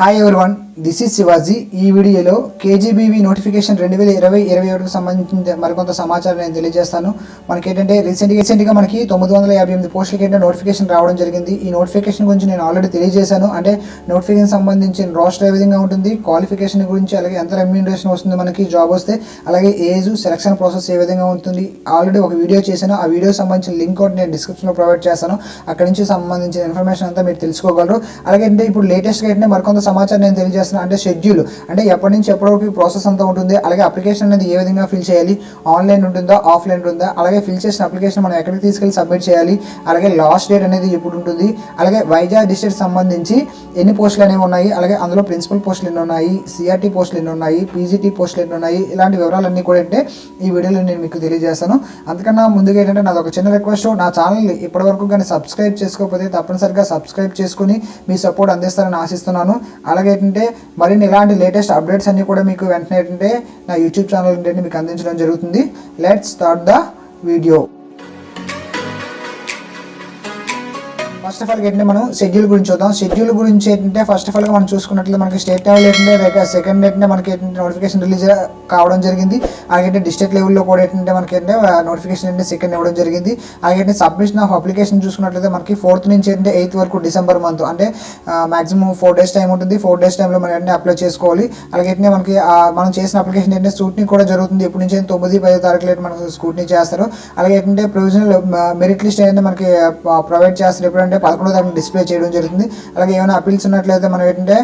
Hi everyone, this is Shivaji. ఈ వీడియోలో KGBV notification 2020-21కు సంబంధించిన మరికొంత సమాచారం నేను తెలియజేస్తాను. మనకి ఏంటంటే రీసెంట్గా మనకి 958 పోస్టులకి ఏంటంటే నోటిఫికేషన్ రావడం జరిగింది. ఈ నోటిఫికేషన్ గురించి నేను ఆల్రెడీ తెలియజేశాను. అంటే నోటిఫికేషన్ సంబంధించిన రోస్టర్ ఏ విధంగా ఉంటుంది, క్వాలిఫికేషన్ గురించి, అలాగే ఎంత రెమ్యూనరేషన్ వస్తుంది మనకి జాబ్ వస్తే, అలాగే ఏజ్ సెలక్షన్ ప్రాసెస్ ఏ విధంగా ఉంటుంది ఆల్రెడీ ఒక వీడియో చేశాను. ఆ వీడియో సంబంధించిన లింక్ ఒకటి నేను డిస్క్రిప్షన్లో ప్రొవైడ్ చేస్తాను. అక్కడి నుంచి సంబంధించిన ఇన్ఫర్మేషన్ అంతా మీరు తెలుసుకోగలరు. అలాగే అంటే ఇప్పుడు లేటెస్ట్గా ఏంటంటే మరికొంత సమాచారం నేను తెలియజేస్తున్నాను. అంటే షెడ్యూల్, అంటే ఎప్పటి నుంచి ఎప్పటి వరకు ప్రాసెస్ అంతా ఉంటుంది, అలాగే అప్లికేషన్ అనేది ఏ విధంగా ఫిల్ చేయాలి, ఆన్లైన్ ఉంటుందా ఆఫ్లైన్ ఉంటుందా, అలాగే ఫిల్ చేసిన అప్లికేషన్ మనం ఎక్కడికి తీసుకెళ్ళి సబ్మిట్ చేయాలి, అలాగే లాస్ట్ డేట్ అనేది ఎప్పుడు ఉంటుంది, అలాగే వైజాగ్ డిస్ట్రిక్ట్ సంబంధించి ఎన్ని పోస్టులు అనేవి ఉన్నాయి, అలాగే అందులో ప్రిన్సిపల్ పోస్టులు ఎన్ని ఉన్నాయి, సిఆర్టీ పోస్టులు ఎన్ని ఉన్నాయి, పీజీటీ పోస్టులు ఎన్ని ఉన్నాయి, ఇలాంటి వివరాలన్నీ కూడా అంటే ఈ వీడియోలో నేను మీకు తెలియజేస్తాను. అందుకన్నా ముందుగా ఏంటంటే నాది ఒక చిన్న రిక్వెస్ట్, నా ఛానల్ ఇప్పటివరకు కానీ సబ్స్క్రైబ్ చేసుకోకపోతే తప్పనిసరిగా సబ్స్క్రైబ్ చేసుకుని మీ సపోర్ట్ అందిస్తారని ఆశిస్తున్నాను. అలాగే ఏంటంటే మరిన్ని ఇలాంటి లేటెస్ట్ అప్డేట్స్ అన్నీ కూడా మీకు వెంటనే ఏంటంటే నా యూట్యూబ్ ఛానల్ ఏంటంటే మీకు అందించడం జరుగుతుంది. Let's start the video. First of all ఏంటంటే మనం షెడ్యూల్ గురించి చూద్దాం. షెడ్యూల్ గురించి ఏంటంటే ఫస్ట్ ఆఫ్ ఆల్గా మనం చూసుకున్నట్లయితే మనకి స్టేట్ లెవెల్ ఏంటంటే సెకండ్ ఏంటంటే మనకి ఏంటంటే నోటిఫికేషన్ రిలీజ్ కావడం జరిగింది. అలాగే డిస్ట్రిక్ట్ లెవెల్లో కూడా ఏంటంటే మనకి ఏంటంటే నోటిఫికేషన్ ఏంటంటే సెకండ్ ఇవ్వడం జరిగింది. అలాగే సబ్మిషన్ ఆఫ్ అప్లికేషన్ చూసుకున్నట్లయితే మనకి 4th నుంచి ఏంటంటే 8th వరకు డిసెంబర్ మంత్, అంటే మాక్సిమం 4 days టైం ఉంటుంది. 4 days టైంలో మనం ఏంటంటే అప్లై చేసుకోవాలి. అలాగే ఏంటంటే మనకి మనం చేసిన అప్లికేషన్ ఏంటంటే స్క్రూటినీ కూడా జరుగుతుంది. ఎప్పటి నుంచి 9-10 తారీఖులు అయితే మనకు స్క్రూటినీ చేస్తారు. అలాగే ఏంటంటే ప్రొవిజనల్ మెరిట్ లిస్ట్ ఏంటంటే మనకి ప్రొవైడ్ చేస్తారు. ఎప్పుడంటే 11వ తారీఖు డిస్ప్లే చేయడం జరుగుతుంది. అలాగే ఏమైనా అపీల్స్ ఉన్నట్లయితే మనం ఏంటంటే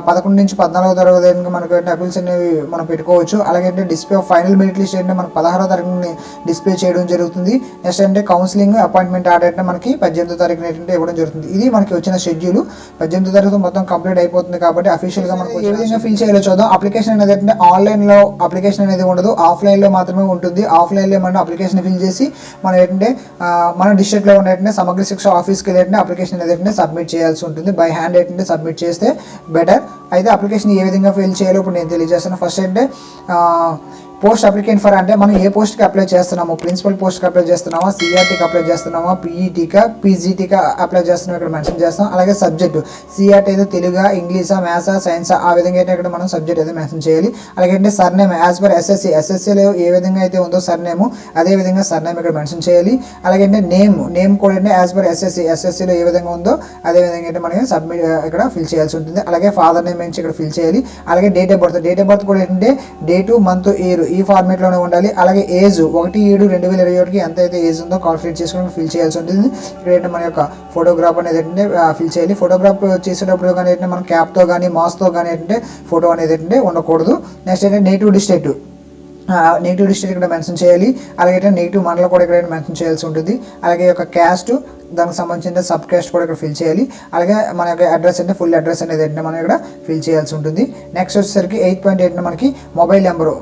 11 నుంచి 14వ తారీఖు మనకు అపీల్స్ అనేవి మనం పెట్టుకోవచ్చు. అలాగే అంటే display of final merit list ఏంటంటే మనకు 16వ తారీఖుని డిస్ప్లే చేయడం జరుగుతుంది. నెక్స్ట్ అంటే కౌన్సిలింగ్ అపాయింట్మెంట్ ఆర్డర్ అంటే మనకి 18వ తారీఖున ఏంటంటే ఇవ్వడం జరుగుతుంది. ఇది మనకి వచ్చిన షెడ్యూల్. 18వ తారీఖు మొత్తం కంప్లీట్ అయిపోతుంది కాబట్టి అఫీషియల్గా మనకు ఏ విధంగా ఫిల్ చేయాలో చూద్దాం. అప్లికేషన్ అనేది ఏంటంటే ఆన్లైన్లో అప్లికేషన్ అనేది ఉండదు, ఆఫ్లైన్లో మాత్రమే ఉంటుంది. ఆఫ్లైన్లో మనం అప్లికేషన్ ఫిల్ చేసి మనం ఏంటంటే మన డిస్ట్రిక్ట్లో ఉన్న సమగ్ర శిక్ష ఆఫీస్కి ఏంటంటే అప్లికేషన్ అనేది సబ్మిట్ చేయాల్సి ఉంటుంది. బై హ్యాండ్ ఏంటంటే సబ్మిట్ చేస్తే బెటర్. అయితే అప్లికేషన్ ఏ విధంగా ఫిల్ చేయాలో ఇప్పుడు నేను తెలియజేస్తాను. ఫస్ట్ అంటే పోస్ట్ అప్లికెంట్ ఫర్, అంటే మనం ఏ పోస్ట్కి అప్లై చేస్తున్నామో, ప్రిన్సిపల్ పోస్ట్కి అప్లై చేస్తున్నామా, సిఆర్టీకి అప్లై చేస్తున్నామా, పీఈటీకా పీజీటీకా అప్లై చేస్తున్నాం ఇక్కడ మెన్షన్ చేస్తాం. అలాగే సబ్జెక్టు సిఆర్టీ అయితే తెలుగా, ఇంగ్లీషా, మ్యాథ్సా, సైన్సా, ఆ విధంగా అయితే ఇక్కడ మనం సబ్జెక్ట్ అయితే మెన్షన్ చేయాలి. అలాగే అంటే సర్నేమ్ యాజ్ పర్ ఎస్ఎస్సీలో ఏ విధంగా అయితే ఉందో సర్నేము, అదే విధంగా సర్నేమ్ ఇక్కడ మెన్షన్ చేయాలి. అలాగే అంటే నేమ్ కూడా అంటే యాజ్ పర్ ఎస్ఎస్సీలో ఏ విధంగా ఉందో అదే విధంగా అయితే మనం సబ్మిట్ ఇక్కడ ఫిల్ చేయాల్సి ఉంటుంది. అలాగే ఫాదర్ నేమ్ నుంచి ఇక్కడ ఫిల్ చేయాలి. అలాగే డేట్ ఆఫ్ బర్త్ కూడా ఏంటంటే డేటు, మంత్, ఇయర్ ఈ ఫార్మేట్లోనే ఉండాలి. అలాగే ఏజ్ 1/7/2021కి ఎంత అయితే ఏజ్ ఉందో కాల్కులేట్ చేసుకుని ఫిల్ చేయాల్సి ఉంటుంది. ఇక్కడ మన యొక్క ఫోటోగ్రాఫ్ అనేది ఏంటంటే ఫిల్ చేయాలి. ఫోటోగ్రాఫ్ చేసేటప్పుడు కానీ ఏంటంటే మనం క్యాప్తో కానీ మాస్తో కానీ ఏంటంటే ఫోటో అనేది ఏంటంటే ఉండకూడదు. నెక్స్ట్ ఏంటంటే నేటివ్ డిస్ట్రిక్ట్ ఇక్కడ మెన్షన్ చేయాలి. అలాగే నెగిటివ్ మండలం కూడా ఇక్కడ మెన్షన్ చేయాల్సి ఉంటుంది. అలాగే యొక్క క్యాస్ట్, దానికి సంబంధించిన సబ్ క్యాస్ట్ కూడా ఇక్కడ ఫిల్ చేయాలి. అలాగే మన యొక్క అడ్రస్ అంటే ఫుల్ అడ్రస్ అనేది ఏంటంటే మనం ఇక్కడ ఫిల్ చేయాల్సి ఉంటుంది. నెక్స్ట్ వచ్చేసరికి 8.8 మనకి mobile number,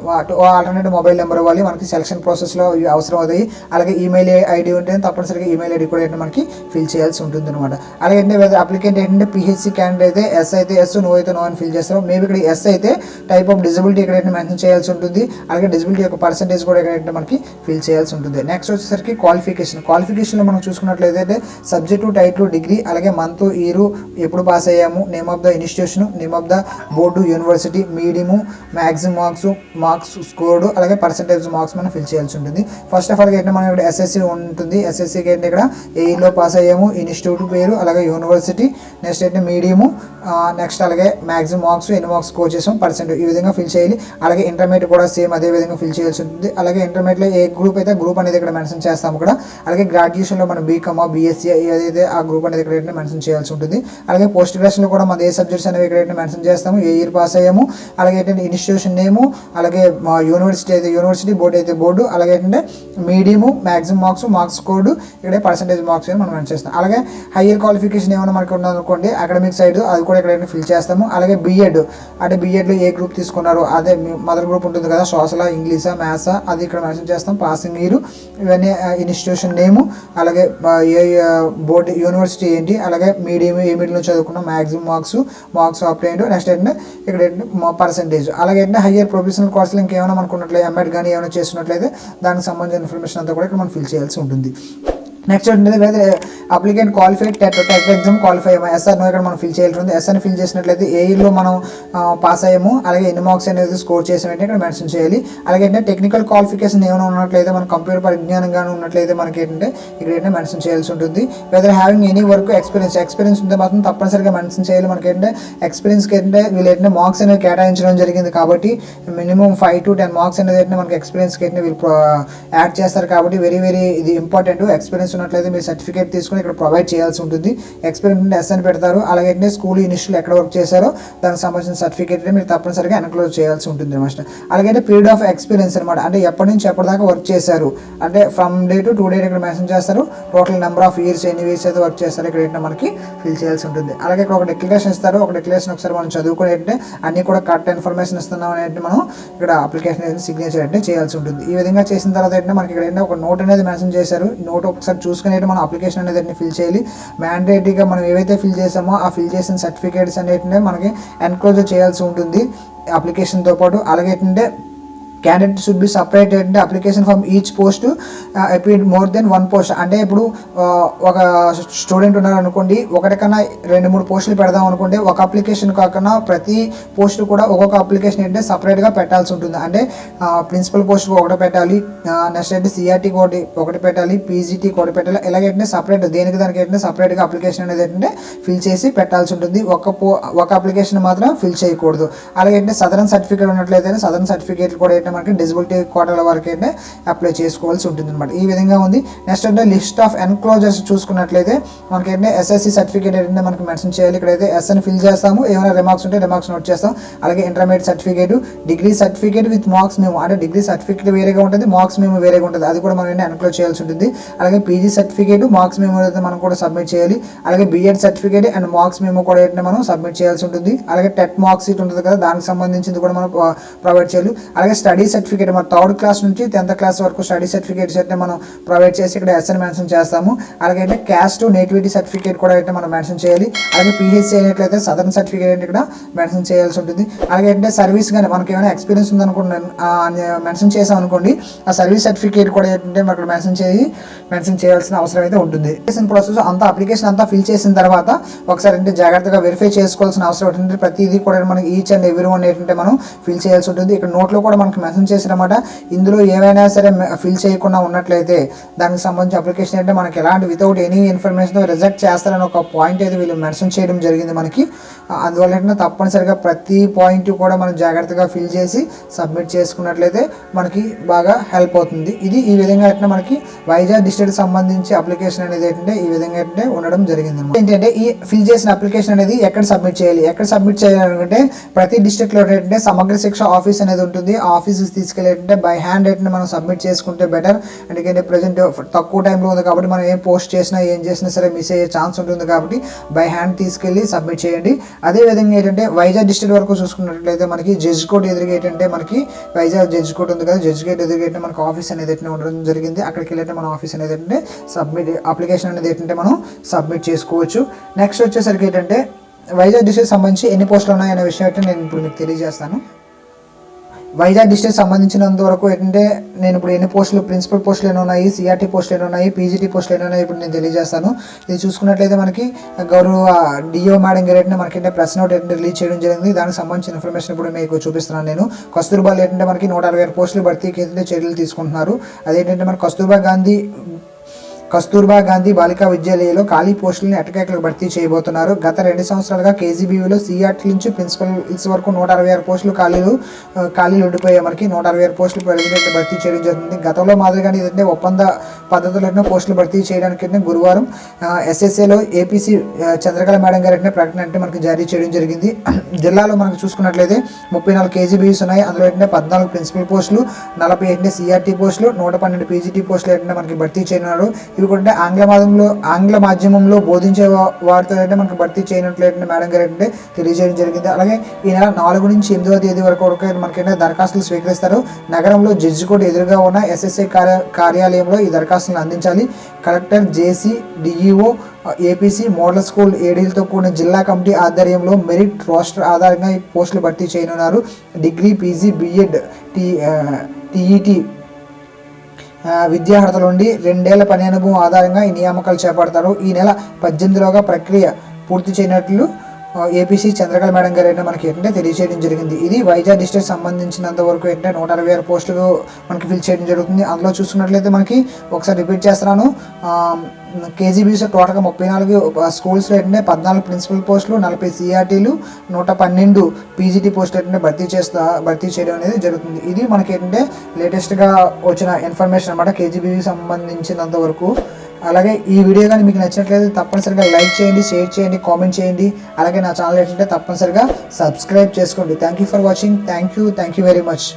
alternative mobile number ఇవ్వాలి. మనకి సెలక్షన్ ప్రాసెస్లో అవసరం అవుతాయి. అలాగే ఈమెయిల్ ఐడి ఉంటే తప్పనిసరిగా ఈమెయిల్ ఐడి కూడా ఏంటంటే మనకి ఫిల్ చేయాల్సి ఉంటుంది అనమాట. అలాగే ఏంటంటే అప్లికెంట్ ఏంటంటే పిహెచ్సి క్యాండిడేట్ అయితే ఎస్ అయితే ఎస్, నో అయితే నో అని ఫిల్ చేస్తారు. మేబీ ఇక్కడ ఎస్ అయితే టైప్ ఆఫ్ డిజబిలిటీ ఇక్కడ మెన్షన్ చేయాల్సి ఉంటుంది. అలాగే డిజబిలిటీ యొక్క పర్సెంటేజ్ కూడా ఇక్కడ మనకి ఫిల్ చేయాల్సి ఉంటుంది. నెక్స్ట్ వచ్చేసరికి క్వాలిఫికేషన్లో మనం చూసుకున్నట్లయితే సబ్జెక్టు, టైటిల్, డిగ్రీ, అలాగే మంత్, ఇయర్, ఎప్పుడు పాస్ అయ్యాము, name of the institution, name of the board, university, medium, maximum marks scored, అలాగే పర్సెంటేజ్ మార్క్స్ మనం ఫిల్ చేయాల్సి ఉంటుంది. ఫస్ట్ ఆఫ్ ఆల్ ఏంటంటే మనం ఇక్కడ ఎస్ఎస్సి ఉంటుంది. ఎస్ఎస్సికి ఏంటి ఇక్కడ ఏ ఇయర్లో పాస్ అయ్యాము, ఇన్స్టిట్యూట్ పేరు, అలాగే యూనివర్సిటీ, నెక్స్ట్ ఏంటంటే మీడియము, నెక్స్ట్ అలాగే మ్యాక్సిమం మార్క్స్, ఎన్ని మార్క్స్ స్కోర్ చేసాం, పర్సెంట్, ఈ విధంగా ఫిల్ చేయాలి. అలాగే ఇంటర్మీడియట్ కూడా సేమ్ అదే విధంగా ఫిల్ చేయాల్సి ఉంటుంది. అలాగే ఇంటర్మీడియట్లో ఏ గ్రూప్ అయితే గ్రూప్ అనేది ఇక్కడ మెన్షన్ చేస్తాము ఇక్కడ. అలాగే గ్రాడ్యుయేషన్లో మనం బీకామా, బీఎస్సీ ఏదైతే ఆ గ్రూప్ అనేది ఇక్కడ మెన్షన్ చేయాల్సి ఉంటుంది. అలాగే పోస్ట్ గ్రాడ్యుయేషన్లో కూడా మన ఏ సబ్జెక్ట్స్ అనేవి ఇక్కడ మెన్షన్ చేస్తాము, ఏ ఇయర్ పాస్ అయ్యాము, అలాగే ఏంటంటే ఇన్స్టిట్యూషన్ నేము, అలాగే యూనివర్సిటీ అయితే యూనివర్సిటీ, బోర్డు అయితే బోర్డు, అలాగే ఏంటంటే మీడియము, మ్యాక్సిమం మార్క్స్ కోడ్, ఇక్కడ పర్సెంటేజ్ మార్క్స్ మనం మెన్షన్ చేస్తాం. అలాగే హైయర్ క్వాలిఫికేషన్ ఏమైనా మనకు ఉందనుకోండి అకాడమిక్ సైడ్, అది కూడా ఇక్కడ ఫిల్ చేస్తాము. అలాగే బీఎడ్ అంటే బీఎడ్లో ఏ గ్రూప్ తీసుకున్నారు, అదే మదర్ గ్రూప్ ఉంటుంది కదా, సోషల్, ఇంగ్లీషా, మ్యాథ్సా, అది ఇక్కడ మెన్షన్ చేస్తాం. పాసింగ్ ఇయర్, ఇవన్నీ ఇన్స్టిట్యూషన్ నేము, అలాగే ఏ బోర్డు, యూనివర్సిటీ ఏంటి, అలాగే మీడియం ఏ మీడియంలో చదువుకున్నాం, మ్యాక్సిమం మార్క్స్ అప్లైండ్, నెక్స్ట్ ఏంటంటే ఇక్కడ పర్సెంటేజ్. అలాగే ఏంటంటే హయ్యర్ ప్రొఫెషనల్ కోర్సులు ఇంకేమైనా మనకున్నట్లయితే ఎంఎడ్ కానీ ఏమైనా చేస్తున్నట్లయితే దానికి సంబంధించిన ఇన్ఫర్మేషన్ అంతా కూడా ఇక్కడ మనం ఫిల్ చేయాల్సి ఉంటుంది. నెక్స్ట్ ఏంటంటే వేరే applicant qualified TET exam qualify అయ్యాము ఎస్ఆర్నో ఇక్కడ మనం ఫిల్ చేయాల్సి ఉంది. ఎస్ఆర్ని ఫిల్ చేసినట్లయితే ఏ ఇయర్లో మనం పాస్ అయ్యాము, అలాగే ఎన్ని మార్క్స్ అనేది స్కోర్ చేసామంటే ఇక్కడ మెన్షన్ చేయాలి. అలాగే ఏంటంటే టెక్నికల్ క్వాలిఫికేషన్ ఏమైనా ఉన్నట్లయితే మన కంప్యూటర్ పరిజ్ఞానంగానే ఉన్నట్లయితే మనకి ఏంటంటే ఇక్కడ ఏంటంటే మెన్షన్ చేయాల్సి ఉంటుంది. Whether having any work experience ఉంటే మాత్రం తప్పనిసరిగా మెన్షన్ చేయాలి. మనకి ఏంటంటే ఎక్స్పీరియన్స్కి ఏంటంటే వీళ్ళు ఏంటంటే మార్క్స్ అనేది కేటాయించడం జరిగింది కాబట్టి మినిమం 5 to 10 మార్క్స్ అనేది ఏంటంటే మనకి ఎక్స్పీరియన్స్కి ఏంటంటే వీళ్ళు యాడ్ చేస్తారు కాబట్టి వెరీ ఇది ఇంపార్టెంట్. ఎక్స్పీరియన్స్ ఉన్నట్లయితే మీరు సర్టిఫికేట్ తీసుకుని ఇక్కడ ప్రొవైడ్ చేయాల్సి ఉంటుంది. ఎక్స్పీరియన్స్ ఉంటే ఎస్ఎన్ పెడతారు. అలాగే స్కూల్ ఇనిషియల్ ఎక్కడ వర్క్ చేశారో దానికి సంబంధించిన సర్టిఫికేట్ మీరు తప్పనిసరిగా ఎన్క్లోజ్ చేయాల్సి ఉంటుంది అనమాట. అలాగే పీరియడ్ ఆఫ్ ఎక్స్పీరియన్స్ అనమాట, అంటే ఎప్పటి నుంచి ఎప్పటిదాకా వర్క్ చేశారు అంటే ఫ్రమ్ డే టు 2 days ఇక్కడ మెన్షన్ చేస్తారు. టోటల్ నెంబర్ ఆఫ్ ఇయర్స్ ఎన్ని ఇయర్స్ అయితే వర్క్ చేస్తారు ఇక్కడ ఏంటంటే మనకి ఫిల్ చేయాల్సి ఉంటుంది. అలాగే ఇక్కడ ఒక డిక్లరేషన్ ఇస్తారు. ఒక డిక్లరేషన్ ఒకసారి మనం చదువుకుని ఏంటంటే అన్ని కూడా కరెక్ట్ ఇన్ఫర్మేషన్ ఇస్తున్నాం అనేది మనం ఇక్కడ అప్లికేషన్ సిగ్నేచర్ అంటే చేయాల్సి ఉంటుంది. ఈ విధంగా చేసిన తర్వాత ఏంటంటే మనకి ఇక్కడ ఏంటంటే ఒక నోట్ అనేది మెన్షన్ చేశారు. నోట్ ఒకసారి చూసుకుని మనం అప్లికేషన్ అనేది ఫిల్ చేయాలి. మ్యాండేటరీగా మనం ఏవైతే ఫిల్ చేసామో ఆ ఫిల్ చేసిన సర్టిఫికేట్స్ అనేటినే మనకి ఎన్క్లోజ్ చేయాల్సి ఉంటుంది అప్లికేషన్తో పాటు. అలాగే ఏంటంటే క్యాండిడేట్ షుడ్ బి సపరేట్ అంటే application from each post applied more than 1 post. అంటే ఇప్పుడు ఒక స్టూడెంట్ ఉన్నారు అనుకోండి, ఒకటికన్నా 2-3 పోస్టులు పెడదాం అనుకుంటే ఒక అప్లికేషన్ కాకుండా ప్రతి పోస్ట్ కూడా ఒక్కొక్క అప్లికేషన్ ఏంటంటే సపరేట్గా పెట్టాల్సి ఉంటుంది. అంటే ప్రిన్సిపల్ పోస్ట్ ఒకటి పెట్టాలి, నెక్స్ట్ అయితే సిఆర్టీ ఒకటి పెట్టాలి, పీజీటీ ఒకటి పెట్టాలి. ఇలాగైతే సపరేట్ దేనికి దానికి ఏంటంటే సపరేట్గా అప్లికేషన్ అనేది ఏంటంటే ఫిల్ చేసి పెట్టాల్సి ఉంటుంది. ఒక అప్లికేషన్ మాత్రం ఫిల్ చేయకూడదు. అలాగే సదరన్ సర్టిఫికేట్ ఉన్నట్లయితే సదరన్ సర్టిఫికేట్ కూడా మనకి డిజబిలిటీ కోటాల వరకు అయితే అప్లై చేసుకోవాల్సి ఉంటుంది అనమాట. ఈ విధంగా ఉంది. నెక్స్ట్ అంటే లిస్ట్ ఆఫ్ ఎన్క్లోజర్స్ చూసుకున్నట్లయితే మనకి ఏంటంటే ఎస్ఎస్సి సర్టిఫికేట్ ఏంటంటే మనకి మెన్షన్ చేయాలి. ఇక్కడైతే ఎస్ఎన్ ఫిల్ చేస్తాము, ఏమైనా రిమార్క్స్ ఉంటే రిమార్క్స్ నోట్ చేస్తాం. అలాగే intermediate certificate, degree certificate with marks మేము అంటే డిగ్రీ సర్టిఫికేట్ వేరేగా ఉంటుంది, మార్క్స్ మేము వేరేగా ఉంటుంది, అది కూడా మనం ఎన్క్లోజ్ చేయాల్సి ఉంటుంది. అలాగే పీజీ సర్టిఫికేట్ మార్క్స్ మేము అయితే మనం కూడా సబ్మిట్ చేయాలి. అలాగే బీఎడ్ సర్టిఫికేట్ అండ్ మార్క్స్ మేము కూడా ఏంటంటే మనం సబ్మిట్ చేయాల్సి ఉంటుంది. అలాగే టెట్ మార్క్స్ షీట్ ఉంటుంది కదా, దానికి సంబంధించింది కూడా మనం ప్రొవైడ్ చేయాలి. అలాగే స్టడీ సర్టిఫికేట్ మన 3rd క్లాస్ నుంచి 10th క్లాస్ వరకు స్టడీ సర్టిఫికేట్స్ అయితే మనం ప్రొవైడ్ చేసి ఇక్కడ ఎస్ఎన్ మెన్షన్ చేస్తాము. అలాగే అంటే క్యాస్ట్ నేటివిటీ సర్టిఫికేట్ కూడా అయితే మనం మెన్షన్ చేయాలి. అలాగే పిహెచ్సి అయినట్లయితే సదరన్ సర్టిఫికేట్ అంటే ఇక్కడ మెన్షన్ చేయాల్సి ఉంటుంది. అలాగే అంటే సర్వీస్ కానీ మనకి ఏమైనా ఎక్స్పీరియన్స్ ఉందనుకోండి మెన్షన్ చేసాం అనుకోండి, ఆ సర్వీస్ సర్టిఫికేట్ కూడా ఏంటంటే అక్కడ మెన్షన్ చేయాల్సిన అవసరం అయితే ఉంటుంది. ప్రాసెస్ అంతా అప్లికేషన్ అంతా ఫిల్ చేసిన తర్వాత ఒకసారి అంటే జాగ్రత్తగా వెరిఫై చేసుకోవాల్సిన అవసరం ఉంటుంది. ప్రతిదీ కూడా మనకి ఈచ్ అండ్ ఎవ్రీ వన్ ఏంటంటే మనం ఫిల్ చేయాల్సి ఉంటుంది. ఇక్కడ నోట్లో కూడా మనకి మెన్షన్ చేసినమాట ఇందులో ఏమైనా సరే ఫిల్ చేయకుండా ఉన్నట్లయితే దానికి సంబంధించి అప్లికేషన్ అంటే మనకి ఎలాంటి వితౌట్ ఎనీ ఇన్ఫర్మేషన్ రిజెక్ట్ చేస్తారని ఒక పాయింట్ అయితే వీళ్ళు మెన్షన్ చేయడం జరిగింది మనకి. అందువల్ల ఏంటంటే తప్పనిసరిగా ప్రతి పాయింట్ కూడా మనం జాగ్రత్తగా ఫిల్ చేసి సబ్మిట్ చేసుకున్నట్లయితే మనకి బాగా హెల్ప్ అవుతుంది. ఈ విధంగా అయితే మనకి వైజాగ్ డిస్ట్రిక్ట్ సంబంధించి అప్లికేషన్ అనేది ఏంటంటే ఈ విధంగా అయితే ఉండడం జరిగింది. ఏంటంటే ఈ ఫిల్ చేసిన అప్లికేషన్ అనేది ఎక్కడ సబ్మిట్ చేయాలంటే ప్రతి డిస్ట్రిక్ట్ లో ఏంటంటే సమగ్ర శిక్ష ఆఫీస్ అనేది ఉంటుంది. ఆ ఆఫీస్ తీసుకెళ్ళి బై హ్యాండ్ అయితే మనం సబ్మిట్ చేసుకుంటే బెటర్. ఎందుకంటే ప్రజెంట్ తక్కువ టైంలో ఉంది కాబట్టి మనం ఏం పోస్ట్ చేసినా ఏం చేసినా సరే మిస్ అయ్యే ఛాన్స్ ఉంటుంది కాబట్టి బై హ్యాండ్ తీసుకెళ్ళి సబ్మిట్ చేయండి. అదేవిధంగా ఏంటంటే వైజాగ్ డిస్ట్రిక్ట్ వరకు చూసుకున్నట్లయితే మనకి జడ్జ్ కోర్ట్ ఎదురుగా ఏంటంటే మనకి వైజాగ్ జడ్జ్ కోర్ట్ ఉంది కదా, జడ్జ్ కోర్ట్ ఎదురుగా ఏంటంటే మనకి ఆఫీస్ అనేది అయితే ఉండడం జరిగింది. అక్కడికి వెళ్ళి మన ఆఫీస్ అనేది ఏంటంటే అప్లికేషన్ అనేది ఏంటంటే మనం సబ్మిట్ చేసుకోవచ్చు. నెక్స్ట్ వచ్చేసరికి ఏంటంటే వైజాగ్ డిస్ట్రిక్ట్ సంబంధించి ఎన్ని పోస్టులు ఉన్నాయనే విషయం అయితే నేను ఇప్పుడు మీకు తెలియజేస్తాను. వైజాగ్ డిస్ట్రిక్ట్ సంబంధించినంత వరకు ఏంటంటే నేను ఇప్పుడు ఎన్ని పోస్టులు ప్రిన్సిపల్ పోస్టులు ఎన్ని ఉన్నాయి, సిఆర్టీ పోస్టులు ఎన్ని ఉన్నాయి, పీజీటీ పోస్టులు ఎన్ని ఉన్నాయి ఇప్పుడు నేను తెలియజేస్తాను. ఇది చూసుకున్నట్లయితే మనకి గౌరవ డిఓ మేడం గారు ఏంటంటే మనకి ప్రెస్ నోట్ ఏంటంటే రిలీజ్ చేయడం జరిగింది. దానికి సంబంధించిన ఇన్ఫర్మేషన్ ఇప్పుడు మీకు చూపిస్తున్నాను నేను. కస్తూర్బా ఏంటంటే మనకి 166 పోస్టులు భర్తీకి ఏంటంటే చర్యలు తీసుకుంటున్నారు. అదేంటంటే మన కస్తూర్బా గాంధీ బాలికా విద్యాలయంలో ఖాళీ పోస్టులను ఎట్టకేకలకు భర్తీ చేయబోతున్నారు. గత 2 సంవత్సరాలుగా కేజీబీవీలో సిఆర్టీ నుంచి ప్రిన్సిపల్స్ వరకు 166 పోస్టులు ఖాళీలు ఉండిపోయాయి. మనకి 166 పోస్టులు భర్తీ చేయడం జరుగుతుంది. గతంలో మాదిరిగానే ఏంటంటే ఒప్పంద పద్ధతులను పోస్టులు భర్తీ చేయడానికి గురువారం ఎస్ఎస్ఏలో ఏపీసీ చంద్రకళ మేడం గారి ప్రకటన అంటే మనకి జారీ చేయడం జరిగింది. జిల్లాలో మనకు చూసుకున్నట్లయితే 34 కేజీబీవీస్ ఉన్నాయి. అందులో ఏంటంటే 14 ప్రిన్సిపల్ పోస్టులు, 40 ఏంటంటే సిఆర్టీ పోస్టులు, 112 పీజీటీ పోస్టులు ఏంటంటే మనకి భర్తీ చేయనున్నారు. ఇవి కూడా ఆంగ్ల మాధ్యమంలో బోధించే వారితో అయితే మనకి భర్తీ చేయనట్లయితే మేడం గారు ఏంటంటే తెలియజేయడం జరిగింది. అలాగే ఈ నెల 4 నుంచి 8వ తేదీ వరకు మనకి దరఖాస్తులు స్వీకరిస్తారు. నగరంలో జడ్జి కోర్టు ఎదురుగా ఉన్న ఎస్ఎస్ఐ కార్యాలయంలో ఈ దరఖాస్తులను అందించాలి. కలెక్టర్, జేసీ, డిఈఓ, ఏపీసీ మోడల్ స్కూల్ ఏడీలతో కూడిన జిల్లా కమిటీ ఆధ్వర్యంలో మెరిట్ రోస్టర్ ఆధారంగా ఈ పోస్టులు భర్తీ చేయనున్నారు. డిగ్రీ, పీజీ, బీఎడ్, టీఈటీ విద్యార్హతలు ఉండి 2 ఏళ్ల పని అనుభవం ఆధారంగా ఈ నియామకాలు చేపడతారు. ఈ నెల 18లోగా ప్రక్రియ పూర్తి చేయనట్లు ఏపీసీ చంద్రకళ మేడం గారు ఏంటంటే మనకి ఏంటంటే తెలియజేయడం జరిగింది. ఇది వైజాగ్ డిస్ట్రిక్ట్ సంబంధించినంత వరకు ఏంటంటే 166 పోస్టులు మనకి ఫిల్ చేయడం జరుగుతుంది. అందులో చూసుకున్నట్లయితే మనకి ఒకసారి రిపీట్ చేస్తున్నాను, కేజీబీసీ టోటల్గా 34 స్కూల్స్లో ఏంటంటే 14 ప్రిన్సిపల్ పోస్టులు, 40 సిఆర్టీలు, 112 పీజీటీ పోస్టులు ఏంటంటే భర్తీ చేయడం అనేది జరుగుతుంది. ఇది మనకి ఏంటంటే లేటెస్ట్గా వచ్చిన ఇన్ఫర్మేషన్ అనమాట కేజీబీసీ సంబంధించినంత వరకు. అలాగే ఈ వీడియో కానీ మీకు నచ్చినట్లయితే తప్పనిసరిగా లైక్ చేయండి, షేర్ చేయండి, కామెంట్ చేయండి. అలాగే నా ఛానల్ ఏంటంటే తప్పనిసరిగా సబ్స్క్రైబ్ చేసుకోండి. Thank you for watching. Thank you very much.